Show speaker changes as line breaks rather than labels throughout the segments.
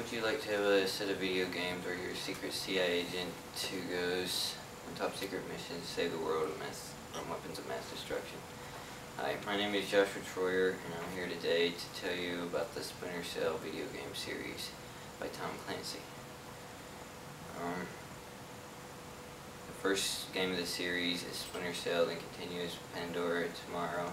Would you like to have a set of video games where you're a secret CIA agent who goes on top secret missions to save the world from weapons of mass destruction? Hi, my name is Joshua Troyer, and I'm here today to tell you about the Splinter Cell video game series by Tom Clancy. The first game of the series is Splinter Cell, then continues Pandora tomorrow.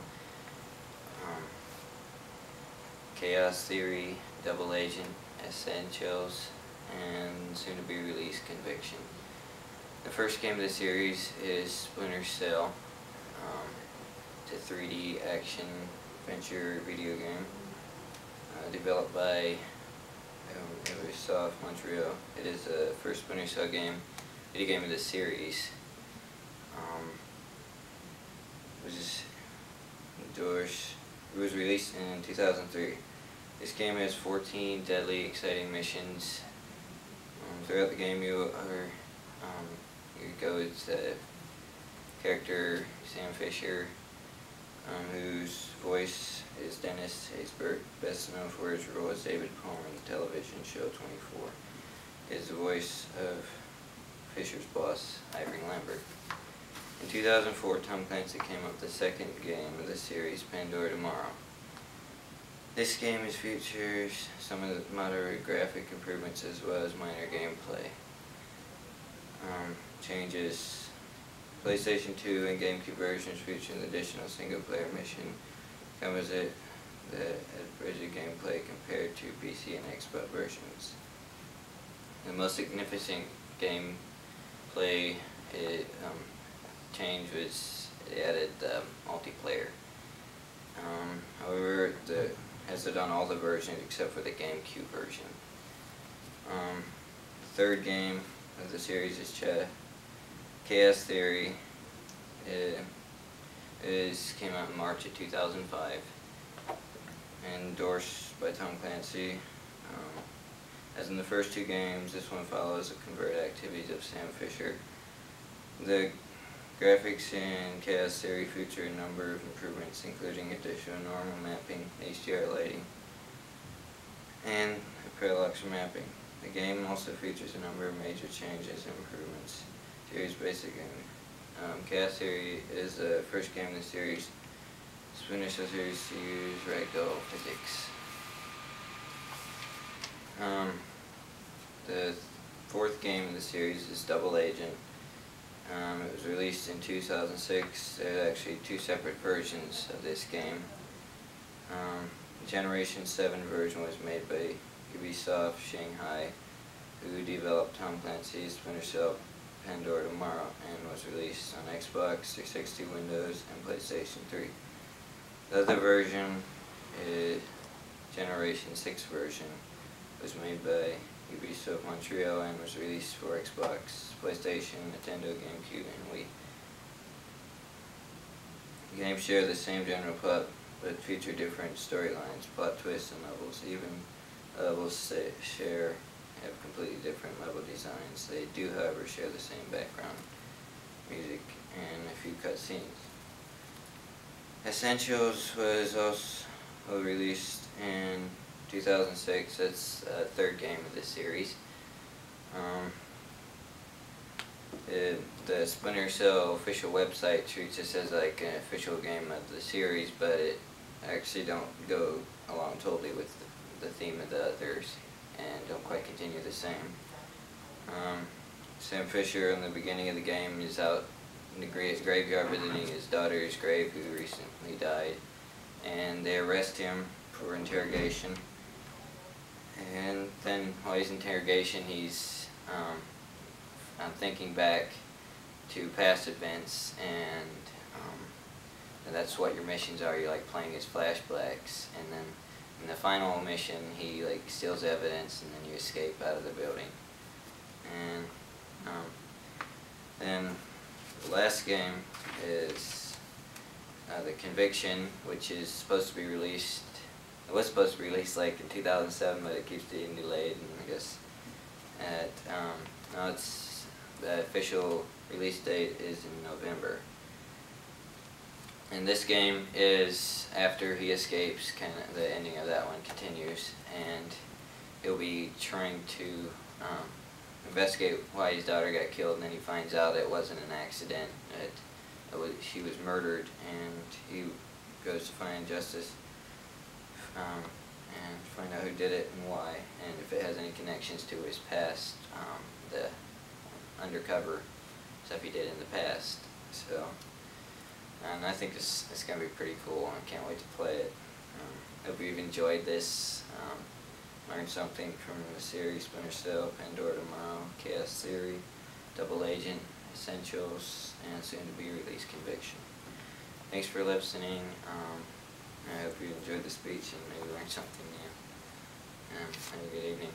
Chaos Theory, Double Agent, Essentials, and soon to be released Conviction. The first game of the series is Splinter Cell. It's a 3D action adventure video game developed by Ubisoft Montreal. It is the first Splinter Cell video game of the series. It was released in 2003. This game has 14 deadly, exciting missions. Throughout the game, you go with the character Sam Fisher, whose voice is Dennis Haysbert, best known for his role as David Palmer in the television show 24. He is the voice of Fisher's boss, Ivory Lambert. In 2004, Tom Clancy came up with the second game of the series, Pandora Tomorrow. This game features some of the moderate graphic improvements as well as minor gameplay changes. PlayStation 2 and GameCube versions feature an additional single-player mission. Comes with the abridged gameplay compared to PC and Xbox versions. The most significant gameplay change was it added multiplayer. However, has it on all the versions except for the GameCube version. The third game of the series is Chaos Theory. It came out in March of 2005. Endorsed by Tom Clancy. As in the first two games, this one follows the convert activities of Sam Fisher. The graphics in Chaos Theory feature a number of improvements, including additional normal mapping, HDR lighting, and parallax mapping. The game also features a number of major changes and improvements. Series basic game. Chaos Theory is the first game in the series. Splinter Cell series to use ragdoll physics. The fourth game of the series is Double Agent. It was released in 2006. There are actually two separate versions of this game. The Generation 7 version was made by Ubisoft Shanghai, who developed Tom Clancy's Splinter Cell Pandora Tomorrow, and was released on Xbox 360, Windows, and PlayStation 3. The other version, Generation 6 version, was made by Ubisoft Montreal and was released for Xbox, PlayStation, Nintendo, GameCube, and Wii. The games share the same general plot, but feature different storylines, plot twists, and levels. Even levels have completely different level designs. They do, however, share the same background music and a few cutscenes. Essentials was also released in 2006. That's the third game of this series. The Splinter Cell official website treats this as like an official game of the series, but it actually don't go along totally with the theme of the others and don't quite continue the same. Sam Fisher in the beginning of the game is out in the graveyard visiting his daughter's grave, who recently died, and they arrest him for interrogation. And then while he's in interrogation, he's thinking back to past events, and that's what your missions are. You're like playing as flashbacks, and then in the final mission, he like steals evidence, and then you escape out of the building. And then the last game is the Conviction, which is supposed to be released. It was supposed to be released like in 2007, but it keeps getting delayed, and I guess now the official release date is in November. And this game is after he escapes. The ending of that one continues, and he'll be trying to investigate why his daughter got killed, and then he finds out it wasn't an accident. She was murdered, and he goes to find justice and find out who did it and why, and if it has any connections to his past, the undercover stuff he did in the past. So, and I think it's going to be pretty cool, and I can't wait to play it. Hope you've enjoyed this. Learned something from the series: Splinter Cell, Pandora Tomorrow, Chaos Theory, Double Agent, Essentials, and soon to be released Conviction. Thanks for listening. I hope you enjoyed the speech and maybe learned something new. Have a good evening.